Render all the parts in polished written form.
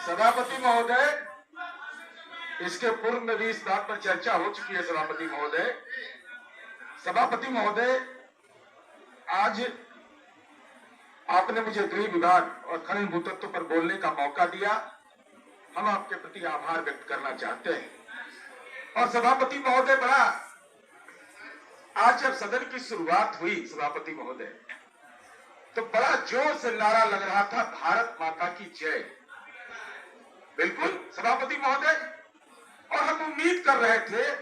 सभापति महोदय, इसके पूर्व में भी इस बात पर चर्चा हो चुकी है। सभापति महोदय, आज आपने मुझे गृह विभाग और खनिज भूतत्व पर बोलने का मौका दिया। हम आपके प्रति आभार व्यक्त करना चाहते हैं। और सभापति महोदय, आज जब सदन की शुरुआत हुई सभापति महोदय, तो बड़ा जोर से नारा लग रहा था, भारत माता की जय। बिल्कुल सभापति महोदय, और हम उम्मीद कर रहे थे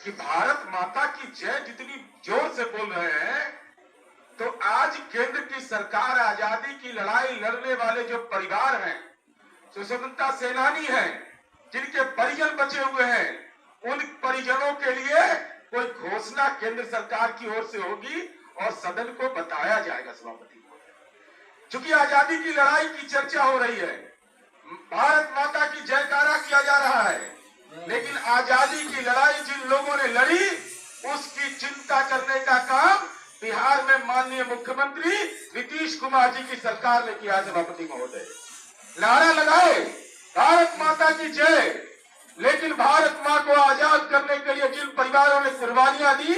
कि भारत माता की जय जितनी जोर से बोल रहे हैं, तो आज केंद्र की सरकार, आजादी की लड़ाई लड़ने वाले जो परिवार हैं, स्वतंत्रता सेनानी हैं, जिनके परिजन बचे हुए हैं, उन परिजनों के लिए कोई घोषणा केंद्र सरकार की ओर से होगी और सदन को बताया जाएगा। सभापति महोदय, चूंकि आजादी की लड़ाई की चर्चा हो रही है, भारत माता की जयकारा किया जा रहा है, लेकिन आजादी की लड़ाई जिन लोगों ने लड़ी, उसकी चिंता करने का काम बिहार में माननीय मुख्यमंत्री नीतीश कुमार जी की सरकार ने किया। सभापति महोदय, नारा लगाए भारत माता की जय, लेकिन भारत मां को आजाद करने के लिए जिन परिवारों ने कुर्बानियां दी,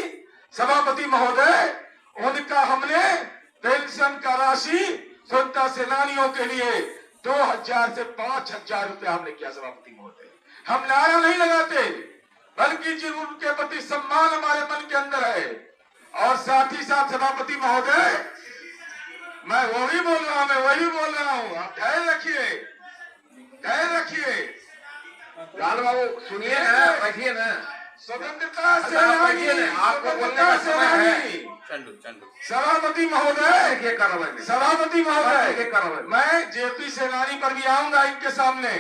सभापति महोदय, उनका हमने पेंशन का राशि स्वतंत्रता सेनानियों के लिए 2000 से 5000 रुपया हमने किया। सभापति महोदय, हम नारा नहीं लगाते, बल्कि जिन उनके प्रति सम्मान हमारे मन के अंदर है। और साथ ही साथ सभापति महोदय, मैं वही बोल रहा हूँ, आप ध्यान रखिए। लाल बाबू सुनिए ना, बैठिए ना। स्वतंत्रता सेनानी, आपको बोलने का समय है। सभापति महोदय, मैं जेपी सेनानी पर भी आऊंगा इनके सामने,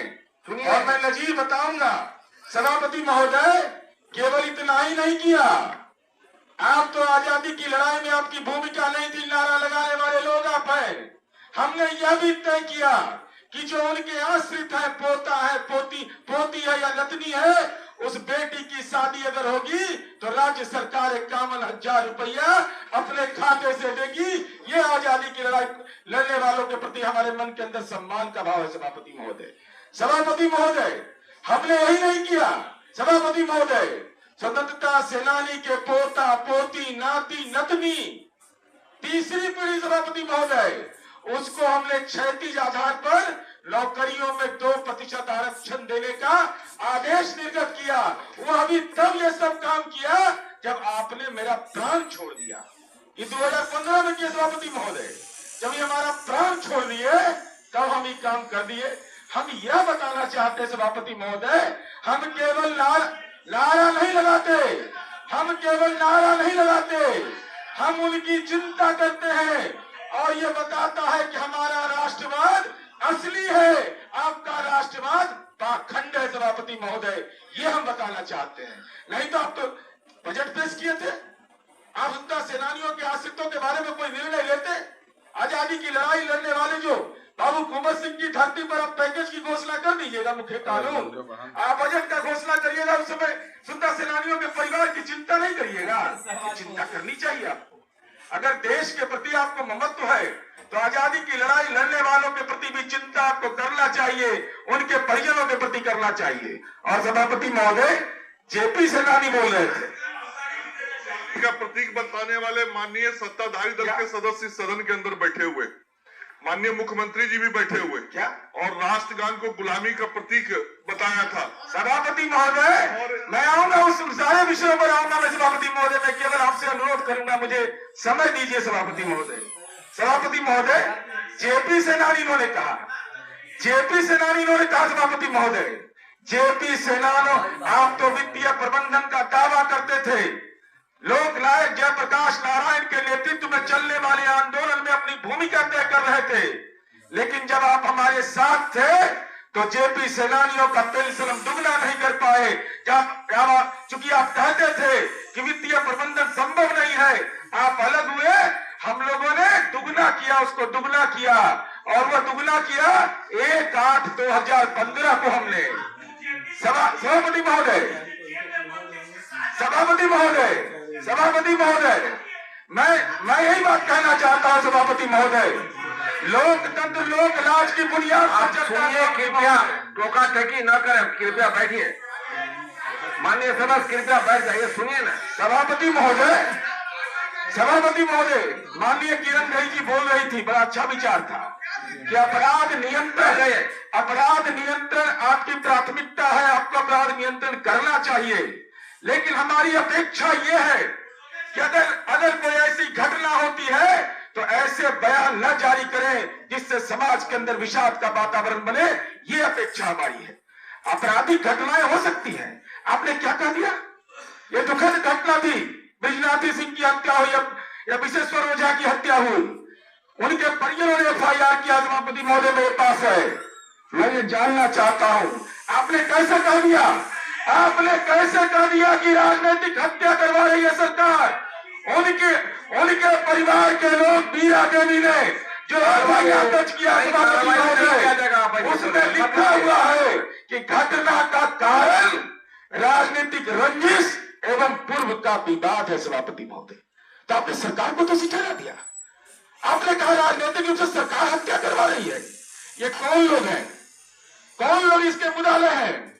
और मैं नजीर बताऊंगा। सभापति महोदय, केवल इतना ही नहीं किया, आप तो आजादी की लड़ाई में आपकी भूमिका नहीं थी, नारा लगाने वाले लोग आप हैं। हमने यह भी तय किया कि जो उनके आश्रित है, पोता है, पोती है या नतनी है, उस बेटी की शादी अगर होगी तो राज्य सरकार 51,000 रुपया अपने खाते से देगी। ये आजादी की लड़ाई लड़ने वालों के प्रति हमारे मन के अंदर सम्मान का भाव है। सभापति महोदय, हमने यही नहीं किया। सभापति महोदय, स्वतंत्रता सेनानी के पोता, पोती, नाती, नतनी, तीसरी पीढ़ी, सभापति महोदय, उसको हमने क्षैतिज आधार पर नौकरियों में 2% आरक्षण देने का आदेश निर्गत किया। वह भी तब ये सब काम किया जब आपने मेरा प्राण छोड़ दिया। ये 2015 में किया सभापति महोदय, जब ये हमारा प्राण छोड़ दिए तब हम ये काम कर दिए। हम यह बताना चाहते सभापति महोदय, हम केवल नारा नहीं लगाते, हम उनकी चिंता करते हैं। और ये बताता है कि हमारा राष्ट्रवाद असली है, आपका राष्ट्रवाद पाखंड है। सभापति महोदय, ये हम बताना चाहते हैं। नहीं तो आप तो बजट पेश किए थे, आप स्वतंत्रता सेनानियों के आश्रितों के बारे में कोई निर्णय लेते? आजादी की लड़ाई लड़ने वाले जो बाबू कुंवर सिंह की धरती पर आप पैकेज की घोषणा कर दीजिएगा, मुख्य कानून, आप बजट का घोषणा करिएगा, उस समय स्वतंत्रता सेनानियों के परिवार की चिंता नहीं करिएगा। चिंता करनी चाहिए आपको। अगर देश के प्रति आपको ममत्व है तो आजादी की लड़ाई लड़ने वालों के प्रति भी चिंता आपको करना चाहिए, उनके परिजनों के प्रति करना चाहिए। और सभापति महोदय, जेपी सेनानी बोल रहे थे का प्रतीक बताने वाले माननीय सत्ताधारी दल के सदस्य सदन के अंदर बैठे हुए, माननीय मुख्यमंत्री जी भी बैठे हुए क्या, और राष्ट्रगान को गुलामी का प्रतीक बताया था। सभापति महोदय, मैं आऊंगा, उस सारे विषयों पर आऊंगा मैं। सभापति महोदय, मैं केवल आपसे अनुरोध करूंगा, मुझे समय दीजिए। सभापति महोदय, जेपी सेनानी ने कहा, सभापति महोदय, जेपी सेनानी, आप तो वित्तीय प्रबंधन का दावा करते थे। लोक नायक जयप्रकाश नारायण के नेतृत्व में चलने वाले आंदोलन में अपनी भूमिका तय कर रहे थे, लेकिन जब आप हमारे साथ थे तो जेपी सेनानियों का पेंशन हम दुगना नहीं कर पाए। चूंकि आप कहते थे कि वित्तीय प्रबंधन संभव नहीं है, आप अलग हुए, हम लोगों ने दुगना किया, उसको दुगना किया, और वह दुगना किया 1/8/2015 को हमने। सभापति महोदय, मैं यही बात कहना चाहता हूं। सभापति महोदय, लोकतंत्र लोक राज की बुनियाद आप सुनिए, कृपया टोका टकी न करें, कृपया बैठिए। माननीय सदस्य कृपया बैठ जाइए, सुनिए ना। सभापति महोदय, माननीय किरण भाई जी बोल रही थी, बड़ा अच्छा विचार था कि अपराध नियंत्रण आपकी प्राथमिकता है, आपको अपराध नियंत्रण करना चाहिए। लेकिन हमारी अपेक्षा यह है कि अगर कोई ऐसी घटना होती है तो ऐसे बयान न जारी करें जिससे समाज के अंदर विषाद का वातावरण बने। ये अपेक्षा हमारी है। आपराधिक घटनाएं हो सकती हैं। आपने क्या कह दिया? ये दुखद घटना थी, ब्रिजनाथ सिंह की हत्या हुई या विश्वेश्वर ओझा की हत्या हुई, उनके परिजनों ने FIR किया, सभापति महोदय मेरे पास है। मैं ये जानना चाहता हूं, आपने कैसे कह दिया? आपने कैसे कह दिया कि राजनीतिक हत्या करवा रही है सरकार? उनके परिवार के लोग, बीरा देवी ने जो FIR दर्ज किया सभापति महोदय, उसमें लिखा हुआ है कि घटना का कारण राजनीतिक रंजिश एवं पूर्व का विवाद है सभापति महोदय। तो आपने सरकार को तो ठहरा दिया। आपने कहा राजनीतिक रूप से सरकार हत्या करवा रही है। ये कौन लोग हैं? कौन लोग इसके मुदाले हैं?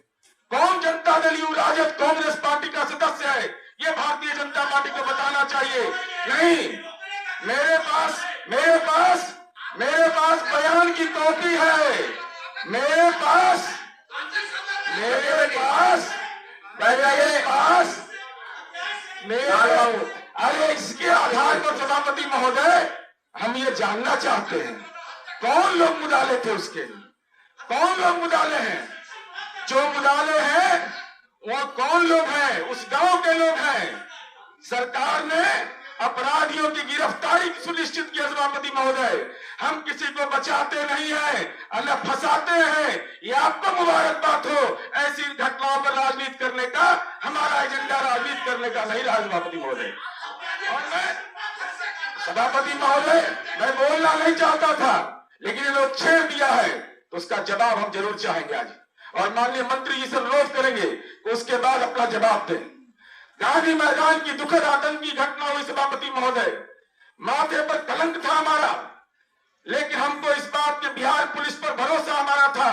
कौन जनता दल यू राजद कांग्रेस पार्टी का सदस्य है? ये भारतीय जनता पार्टी को बताना चाहिए। नहीं, मेरे पास बयान की कॉपी है। मेरे पास अरे इसके आधार पर सभापति महोदय हम ये जानना चाहते हैं कौन लोग मुदाले थे उसके लिए, कौन लोग मुदाले हैं? जो मुदाले हैं वो कौन लोग हैं? उस गांव के लोग हैं। सरकार ने अपराधियों की गिरफ्तारी सुनिश्चित किया सभापति महोदय। हम किसी को बचाते नहीं है, अन्य फंसाते हैं। ये आपको मुबारकबाद हो। ऐसी घटनाओं पर राजनीति करने का हमारा एजेंडा राजनीति करने का नहीं रहा सभापति महोदय। और सभापति महोदय, मैं बोलना नहीं चाहता था, लेकिन ये लोग छेड़ दिया है तो उसका जवाब हम जरूर चाहेंगे आज। और माननीय मंत्री जी से अनुरोध करेंगे कि उसके बाद अपना जवाब दें। गांधी मैदान की दुखद आतंकी घटना हुई सभापति महोदय, माथे पर कलंक था हमारा, लेकिन हमको इस बात के बिहार पुलिस पर भरोसा हमारा था।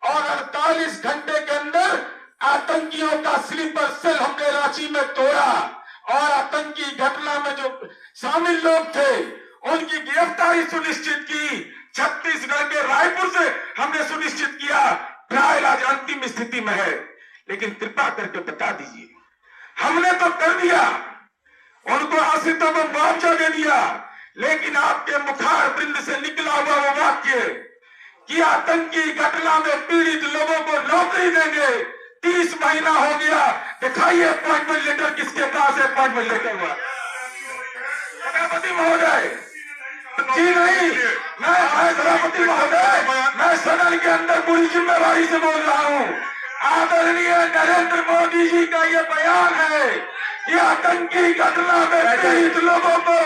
और 48 घंटे के अंदर आतंकियों का स्लीपर सेल हमने रांची में तोड़ा और आतंकी घटना में जो शामिल लोग थे उनकी गिरफ्तारी सुनिश्चित की। छत्तीसगढ़ के रायपुर से हमने सुनिश्चित किया। ट्रायल आज अंतिम स्थिति में है, लेकिन कृपा करके बता दीजिए, हमने तो कर दिया, उनको आश्रितों को मुआवजा दे दिया, लेकिन आपके मुखार बिंद से निकला हुआ वो वाक्य कि आतंकी घटना में पीड़ित लोगों को नौकरी देंगे, 30 महीना हो गया, दिखाइए अपॉइंटमेंट लेटर किसके पास है? अपॉइंटमेंट लेटर हुआ सभापति महोदय जी नहीं, मैं सभापति महोदय, मैं सदन के अंदर पूरी जिम्मेवारी से बोल रहा हूँ। आदरणीय नरेंद्र मोदी जी का ये बयान है कि आतंकी घटना में पीड़ित लोगों को,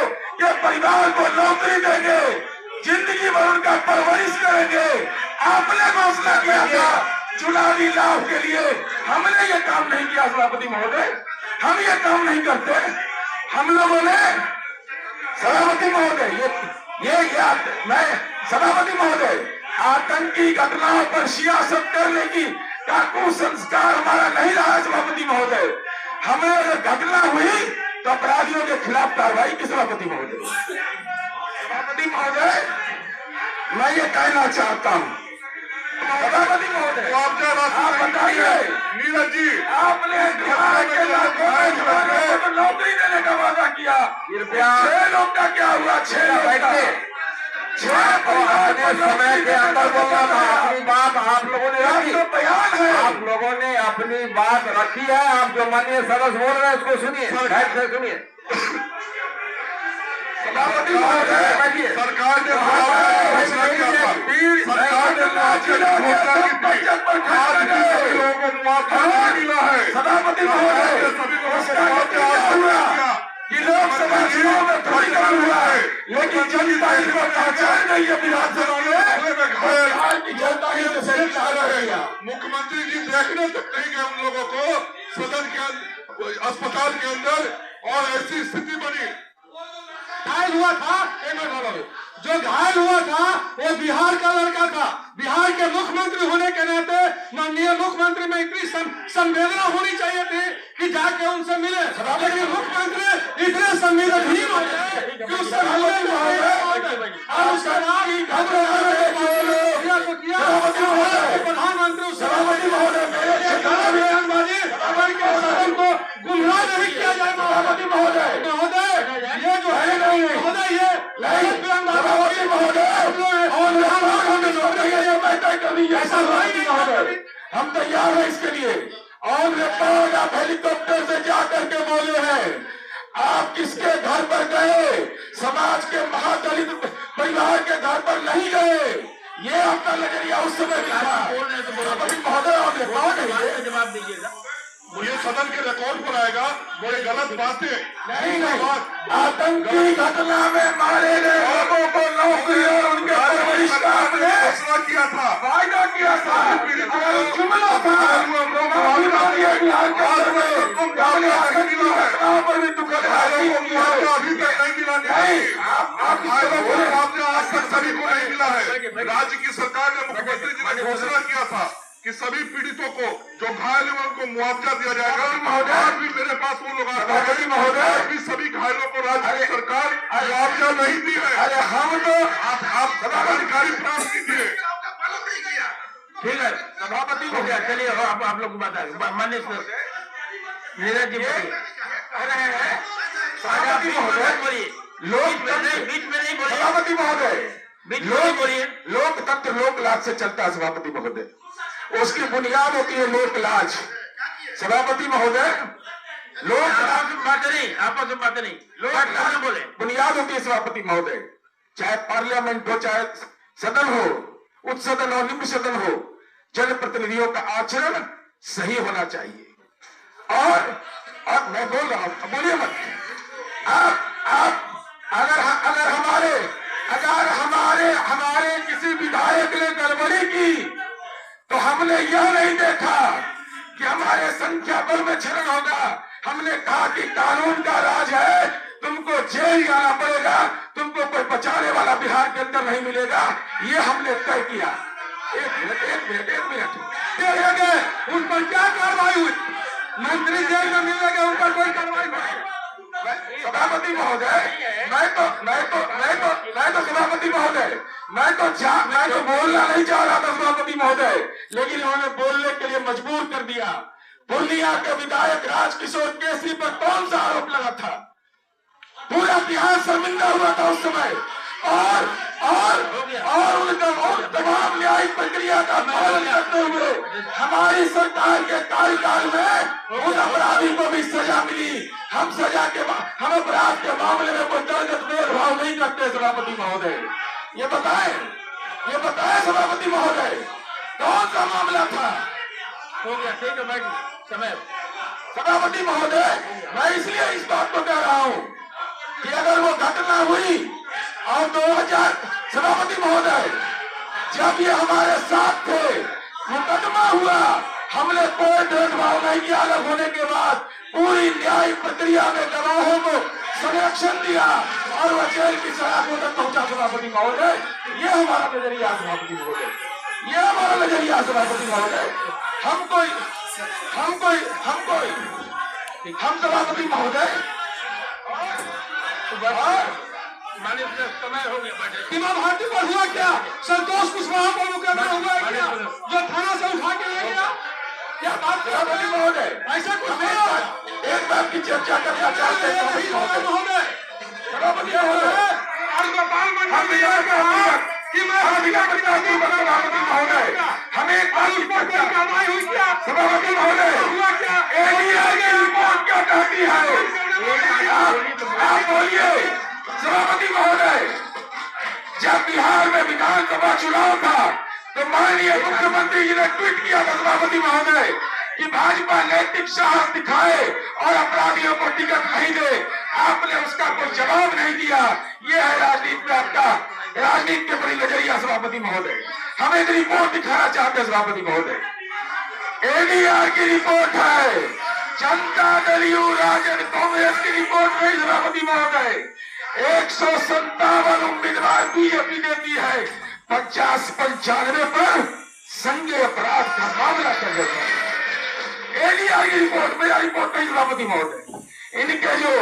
ये परिवार को नौकरी देंगे, जिंदगी भर उनका परवरिश करेंगे। आपने घोषणा किया था चुनावी लाभ के लिए, हमने ये काम नहीं किया सभापति महोदय। हम ये काम नहीं करते। हम लोगों ने सभापति महोदय मैं सभापति महोदय, आतंकी घटनाओं पर सियासत करने की का कुसंस्कार हमारा नहीं रहा है सभापति महोदय। हमें अगर घटना हुई तो अपराधियों के खिलाफ कार्रवाई की सभापति महोदय। सभापति महोदय, मैं ये कहना चाहता हूँ सभापति महोदय, आप बताइए नीरज जी, आपने नौकरी देने का वादा किया, कृपया 6 लोग का क्या हुआ? 6 समय के अंदर बोलना था। अपनी बात आप लोगों ने रखी, बयान है, आप लोगों ने अपनी बात रखी है। आप जो माननीय सदस्य बोल रहे हैं उसको सुनिए, बैठ कर सुनिए। सभापति महोदय, सरकार ने घोषणा किया था, सरकार ने लोगों को मुआवजा मिला है। सभापति महोदय, लोकसभा चुनाव में थोड़ी कम हुआ है, लेकिन जनता इसको पहचान नहीं है। विधानसभा में की जनता ही तो सही चाह रही है। मुख्यमंत्री जी देखने तक नहीं गए उन लोगों को सदन के अस्पताल के अंदर, और ऐसी स्थिति बनी। हुआ था जो घायल हुआ था वो बिहार का लड़का था। बिहार के मुख्यमंत्री होने के नाते माननीय मुख्यमंत्री में इतनी संवेदना होनी चाहिए थी कि जाके उनसे मिले, लेकिन मुख्यमंत्री इतने संवेदनहीन हो गए कि उससे प्रधानमंत्री सदन को गुमराह नहीं किया जाए। सभापति महोदय ये जो है महोदय ये हम तैयार हैं इसके लिए। ऑन रिकॉर्ड आप हेलीकॉप्टर से जाकर के बोले हैं, आप किसके घर पर गए? समाज के महादलित परिवार के घर पर नहीं गए। ये आपका नजरिया उस समय भी था। महोदय ऑन रिकॉर्ड है, जवाब दीजिएगा। ये सदन के रिकॉर्ड पर आएगा। बड़ी गलत बातें नहीं आतंकी घटना में मारे गए लोगों को नौकरी और उनके परवरिश का आपने फैसला किया था, वायदा किया था, जुमला था। पर भी दुखद अभी तक नहीं मिला। आपने आज तक सभी को नहीं मिला है। राज्य की सरकार ने, मुख्यमंत्री जी ने घोषणा किया था कि सभी पीड़ितों को जो घायल हुए उनको मुआवजा दिया जाएगा। आज भी मेरे पास वो लोग आते हैं, भी सभी घायलों को राज्य की सरकार मुआवजा नहीं दी है। अरे हम तो आप अधिकारी प्राप्त कीजिए। ठीक है, सभापति हो गया। चलिए आप लोग बता मान्य नीरज जी बीच में नहीं बोलिए। सभापति महोदय बोलिए। लोकतंत्र लोकलाज से चलता है सभापति महोदय, उसकी बुनियाद होती है लोकलाज। सभापति महोदय आपस में बात नहीं लोकलाज बोले, बुनियाद होती है सभापति महोदय। चाहे पार्लियामेंट हो, चाहे सदन हो, उच्च सदन हो, निम्न सदन हो, जनप्रतिनिधियों का आचरण सही होना चाहिए। और मैं बोल रहा हूं, बोलिए मत। आप अगर हमारे किसी विधायक ने गड़बड़ी की तो हमने यह नहीं देखा कि हमारे संख्या बल में क्षरण होगा। हमने कहा कि कानून का राज है, तुमको जेल जाना पड़ेगा, तुमको कोई बचाने वाला बिहार के अंदर नहीं मिलेगा। ये हमने तय किया। एक मिनट उन पर क्या कार्रवाई हुई? मंत्री जेल में मिलने के ऊपर कोई कार्रवाई नहीं। सभापति महोदय मैं तो सभापति महोदय मैं तो बोलना नहीं चाह रहा था सभापति महोदय, लेकिन उन्होंने बोलने के लिए मजबूर कर दिया। पूर्णिया के विधायक राजकिशोर केसरी पर कौन सा आरोप लगा था? पूरा बिहार शर्मिंदा हुआ था उस समय। और उनका तमाम न्यायिक प्रक्रिया का पालन करते हुए हमारी सरकार के कार्यकाल में उन अपराधी को भी सजा मिली। हम अपराध के मामले में कोई दलगत भेदभाव नहीं करते सभापति महोदय। ये बताए सभापति महोदय कौन सा मामला था? हो गया, ठीक है बैठ समय। सभापति महोदय मैं इसलिए इस बात को कह रहा हूँ कि अगर वो घटना हुई और 2000 सभापति महोदय जब ये हमारे साथ थे, मुकदमा हुआ, हमने कोई भेदभाव नहीं किया। अलग होने के बाद पूरी न्याय प्रक्रिया में गवाहों को संरक्षण दिया और वह जेल की सलाखों तक पहुंचा सभापति महोदय। ये हमारा नजरिया सभापति महोदय, ये हमारा नजरिया सभापति महोदय। हम सभापति महोदय मान्य समय हो गया। सीमा भारती पर हुआ क्या? संतोष कुशवाहा पर मुकदमा हुआ है क्या? जो थाना से उठा के ले गया? क्या बात सभापति महोदय? ऐसा कुछ नहीं। एक बात की चर्चा करना चाहते हैं सभापति महोदय। सभापति महोदय हमें कार्रवाई हुई क्या? सभापति महोदय हुआ क्या? एडीआर की रिपोर्ट क्या कहती है? आप बोलिए सभापति महोदय। जब बिहार में विधानसभा चुनाव था तो माननीय मुख्यमंत्री जी ने ट्वीट किया था सभापति महोदय कि भाजपा नैतिक साहस दिखाए और अपराधियों को टिकट नहीं दे। आपने उसका कोई जवाब नहीं दिया। ये है राजनीति में आपका, राजनीति के बड़ी नजरिया सभापति महोदय। हम एक रिपोर्ट दिखाना चाहते हैं सभापति महोदय। एडीआर की रिपोर्ट है, जनता दल यू राजद कांग्रेस की रिपोर्ट नहीं सभापति महोदय। 157 उम्मीदवार बीजेपी देती है, 50-95 पर संज्ञेय अपराध का मामला कर देता है। एडीआर की रिपोर्ट, मेरा रिपोर्ट नहीं सभापति महोदय, इनके जो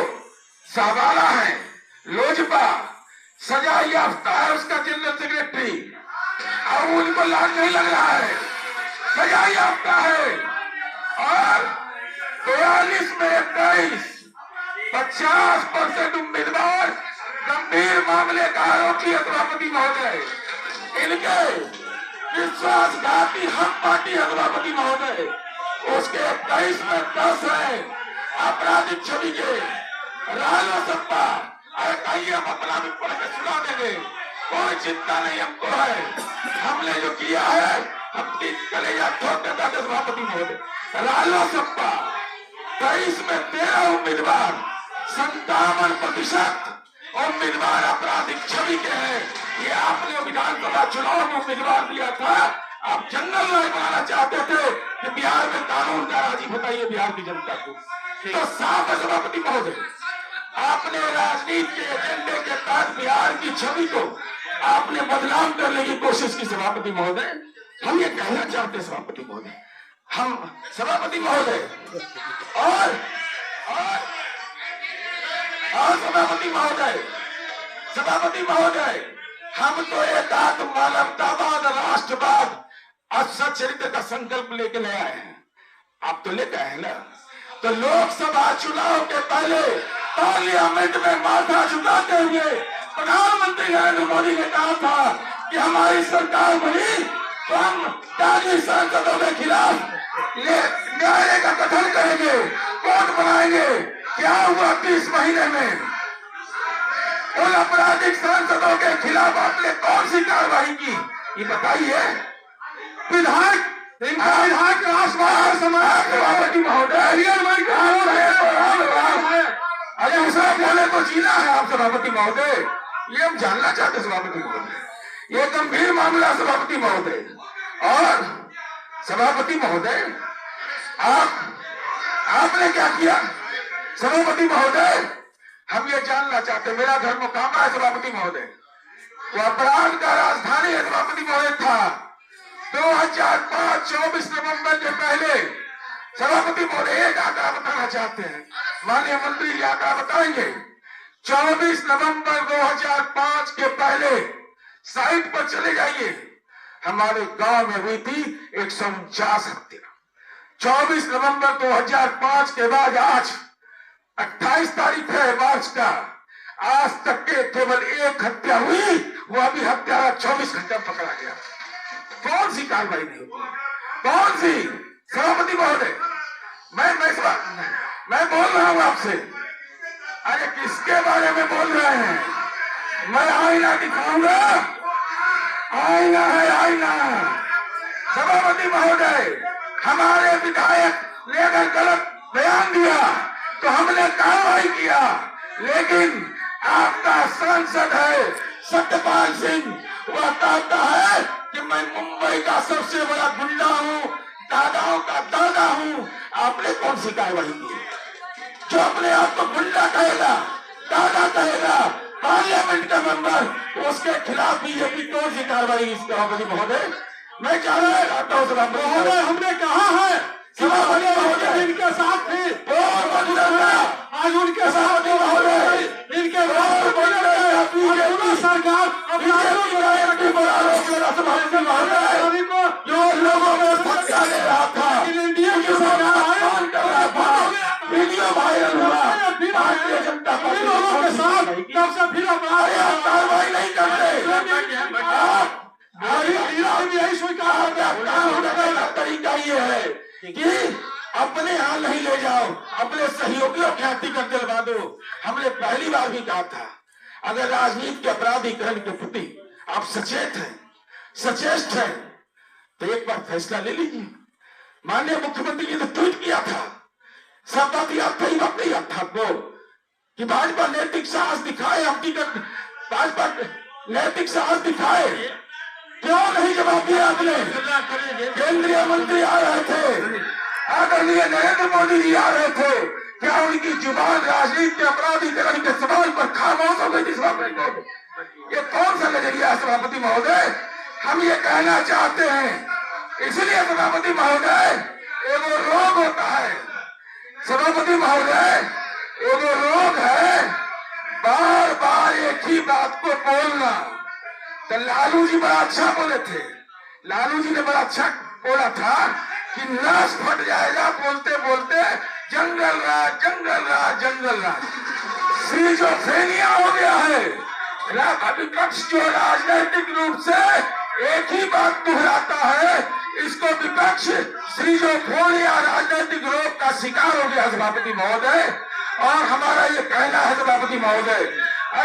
साहबाला है लोजपा सजा याफ्ता है, उसका जनरल सेक्रेटरी, अब उनको लाज नहीं लग रहा है, सजा याफ्ता है। और 42 में 21, 50% उम्मीदवार गंभीर मामले का आरोपी है सभापति महोदय। इनके विश्वासघाती हम पार्टी है सभापति महोदय, उसके 21 में 10 है आपराधिक छवि के रालो सप्पा। अरे कहिए हम अपना भी पढ़ के सुना देंगे, कोई चिंता नहीं हमको है। हमने जो किया है अपनी कलेजा ठोक देता है सभापति महोदय। रालो सप्पा 23 में 13 उम्मीदवार, 57% उम्मीदवार आपराधिक छवि के हैं। ये आपने विधानसभा चुनाव में उम्मीदवार दिया था, आप जनरल नहीं बनाना चाहते थे कि बिहार में कानून का राजी बताइए बिहार की जनता को। तो साफ है सभापति महोदय, आपने राजनीति के एजेंडे के तहत बिहार की छवि को आपने बदनाम करने की कोशिश की सभापति महोदय। हम ये कहना चाहते सभापति महोदय, हम सभापति महोदय और सभापति महोदय, हम तो एकात्म मानवतावाद, राष्ट्रवाद और सच्चरित्र का संकल्प लेके नए आए हैं। आप तो लेकर आए ना, तो लोकसभा चुनाव के पहले पार्लियामेंट में माथा झुकाते हुए प्रधानमंत्री नरेंद्र मोदी ने कहा था कि हमारी सरकार बनी तो हम दागी सांसदों के खिलाफ न्यायालय का गठन करेंगे, कोर्ट बनाएंगे। क्या हुआ 30 महीने में? उन आपराधिक सांसदों के खिलाफ आपने कौन सी कार्रवाई की, ये बताइए। विधायक राष्ट्रवाद समाज सभापति महोदय, अरे दूसरा बोले तो जीना है आप सभापति महोदय, ये हम जानना चाहते सभापति महोदय। ये गंभीर मामला सभापति महोदय। और सभापति महोदय आपने क्या किया सभापति महोदय, हम ये जानना चाहते। मेरा धर्म काम है सभापति महोदय, वो अपराध का राजधानी है सभापति महोदय था 2005 24 नवंबर के पहले। सभापति महोदय एक आंकड़ा बताना चाहते हैं, माननीय मंत्री जी आंकड़ा बताएंगे। 24 नवंबर 2005 के पहले साइट पर चले जाइए, हमारे गांव में हुई थी 149 हत्या। 24 नवंबर 2005 के बाद आज 28 तारीख है मार्च का, आज तक के केवल एक हत्या हुई, वो अभी हत्यारा 24 घंटे पकड़ा गया। कौन सी कार्रवाई नहीं होती, कौन सी सभापति महोदय? मैं बोल रहा हूं आपसे, अरे किसके बारे में बोल रहे हैं? मैं आईना दिखाऊंगा, आईना है आईना। सभापति महोदय, हमारे विधायक ने अगर गलत बयान दिया तो हमने कार्रवाई किया, लेकिन आपका सांसद है सत्यपाल सिंह, वह कहता है कि मैं मुंबई का सबसे बड़ा गुंडा हूं, दादाओं का दादा हूं। आपने कौन सी कार्रवाई की? जो अपने आप को गुंडा कहेगा, दादा कहेगा, पार्लियामेंट का मेंबर, उसके खिलाफ बीजेपी कौन सी कार्रवाई सभापति महोदय? मैं चाह रहा महोदय, हमने कहा है सभापति महोदय इनके साथ थे, आज उनके साथ महोदय इनके सरकार जो लोगों में धक्का दे रहा था, इंडिया की सरकार वीडियो वायरल हुआ, भारतीय जनता पार्टी लोगों के साथ तब से फिर कार्रवाई नहीं करते। यही स्वीकार तरीका ये है कि अपने यहाँ नहीं ले जाओ, अपने सहयोगियों के हाथी कर दिलवा दो। हमने पहली बार भी कहा था, अगर राजनीति के अपराधीकरण के प्रति आप सचेत हैं, सचेत हैं, तो एक बार फैसला ले लीजिए। माननीय मुख्यमंत्री जी ने ट्वीट किया था, सब बात याद था, वक्त नहीं याद था आपको कि भाजपा नैतिक साहस दिखाए, हकीकत भाजपा नैतिक साहस दिखाए। क्यों नहीं जवाब दिया आपने? केंद्रीय मंत्री आ रहे थे, आदरणीय नरेंद्र मोदी जी आ रहे थे, क्या उनकी जुबान राजनीति के अपराधीकरण के सवाल पर खामोश हो गई थी सभापति महोदय? ये कौन सा नजरिया है सभापति महोदय? हम ये कहना चाहते हैं, इसलिए सभापति महोदय एगो रोग होता है, सभापति महोदय एगो रोग है बार बार एक ही बात को बोलना। तो लालू जी बड़ा अच्छा बोले थे, लालू जी ने बड़ा अच्छा बोला था कि नस फट जाएगा बोलते बोलते, जंगल राज जंगल राज जंगल राज। सिजोफ्रेनिया हो गया है। विपक्ष जो राजनीतिक रूप से एक ही बात दोहराता है, इसको विपक्ष सिजोफ्रेनिया राजनीतिक रोग का शिकार हो गया सभापति महोदय। और हमारा ये कहना है सभापति महोदय,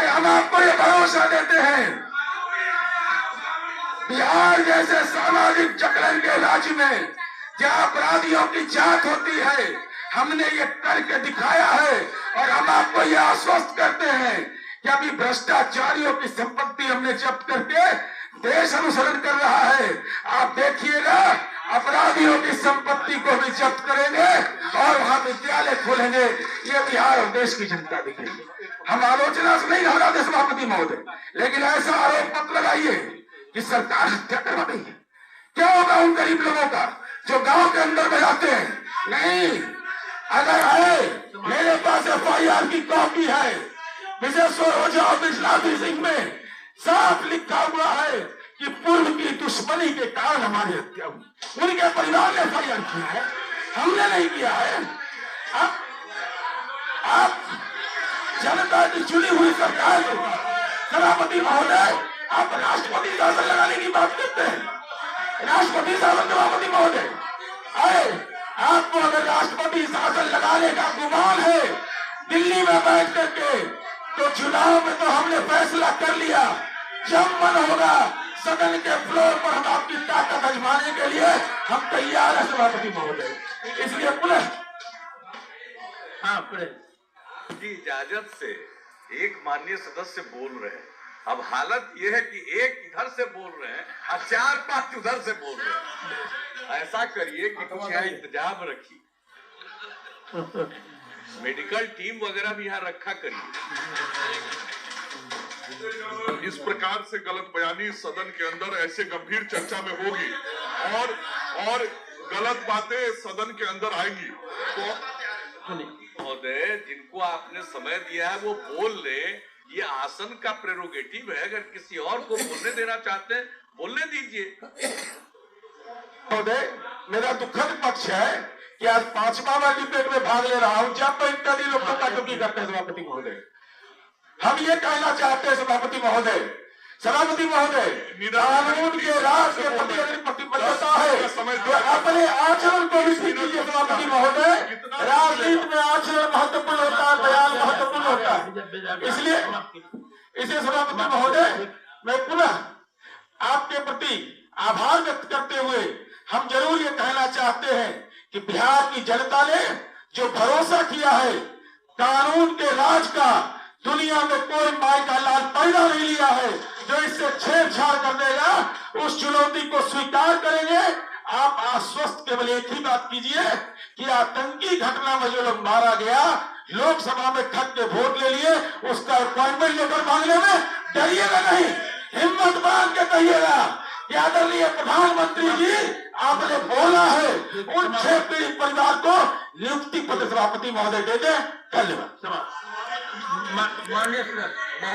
हम आपको ये भरोसा देते हैं, बिहार जैसे सामाजिक जकड़न के राज्य में जहाँ अपराधियों की जांच होती है, हमने ये करके दिखाया है। और हम आपको ये आश्वस्त करते हैं कि अभी भ्रष्टाचारियों की संपत्ति हमने जब्त करके देश अनुसरण कर रहा है। आप देखिएगा, अपराधियों की संपत्ति को भी जब्त करेंगे और वहां विद्यालय खोलेंगे। ये बिहार और देश की जनता दिखेगी। हम आलोचना से नहीं घबराते सभापति महोदय, लेकिन ऐसा आरोप मत लगाइए कि सरकार हत्या करवा रही है। क्या होगा उन गरीब लोगों का जो गांव के अंदर में रहते हैं? नहीं, अगर है, मेरे पास FIR की कॉपी है, विशेश्वर ओझा और विश्वनाथ सिंह में साफ लिखा हुआ है कि पूर्व की दुश्मनी के कारण हमारी हत्या हुई। उनके परिवार ने FIR किया है, हमने नहीं किया है। आप जनता की चुनी हुई सरकार को सभापति महोदय, आप राष्ट्रपति शासन लगाने की बात करते हैं। राष्ट्रपति शासन सभापति महोदय, अरे आपको अगर राष्ट्रपति शासन लगाने का गुमान है दिल्ली में बैठ करके, तो चुनाव में तो हमने फैसला कर लिया, जब मन होगा सदन के फ्लोर पर हम आपकी ताकत आजमाने के लिए हम तैयार हैं सभापति महोदय। इसलिए पुनः की इजाजत से एक माननीय सदस्य बोल रहे हैं। अब हालत यह है कि एक इधर से बोल रहे हैं और 4-5 उधर से बोल रहे हैं। ऐसा करिए कि कुछ यहाँ इंतजाम रखिए, मेडिकल टीम वगैरह भी यहाँ रखा करिए। इस प्रकार से गलत बयानी सदन के अंदर ऐसे गंभीर चर्चा में होगी और गलत बातें सदन के अंदर आएंगी। तो महोदय, जिनको आपने समय दिया है वो बोल ले, ये आसन का प्रेरोगेटिव है। अगर किसी और को बोलने देना चाहते हैं बोलने दीजिए। महोदय, मेरा दुखद पक्ष है कि आज 5वां डिबेट में भाग ले रहा हूं जब मैं इत्यादि लोगों का ड्यूटी करते हैं सभापति महोदय। हम ये कहना चाहते हैं सभापति महोदय, कानून के राज के प्रति अगर प्रतिबद्धता है तो अपने आचरण को भी ठीक कीजिए सभापति महोदय। राजनीति में आचरण महत्वपूर्ण होता है, बयान महत्वपूर्ण होता है। इसलिए सभापति महोदय, मैं पुनः आपके प्रति आभार व्यक्त करते हुए हम जरूर ये कहना चाहते हैं कि बिहार की जनता ने जो भरोसा किया है कानून के राज का, दुनिया में कोई माई का लाल पैदा नहीं लिया है जो इससे छेड़छाड़ कर देगा, उस चुनौती को स्वीकार करेंगे। आप आश्वस्त केवल एक ही बात कीजिए कि आतंकी घटना में जो लोग मारा गया, लोकसभा में ठग के वोट ले लिए, उसका अपॉइंटमेंट लेकर मांगने में डरिएगा नहीं, हिम्मत बांध के कहिएगा कि आदरणीय प्रधानमंत्री जी आपने बोला है उन 6 पीड़ित परिवार को नियुक्ति पत्र सभापति महोदय दे दे। धन्यवाद। माननीय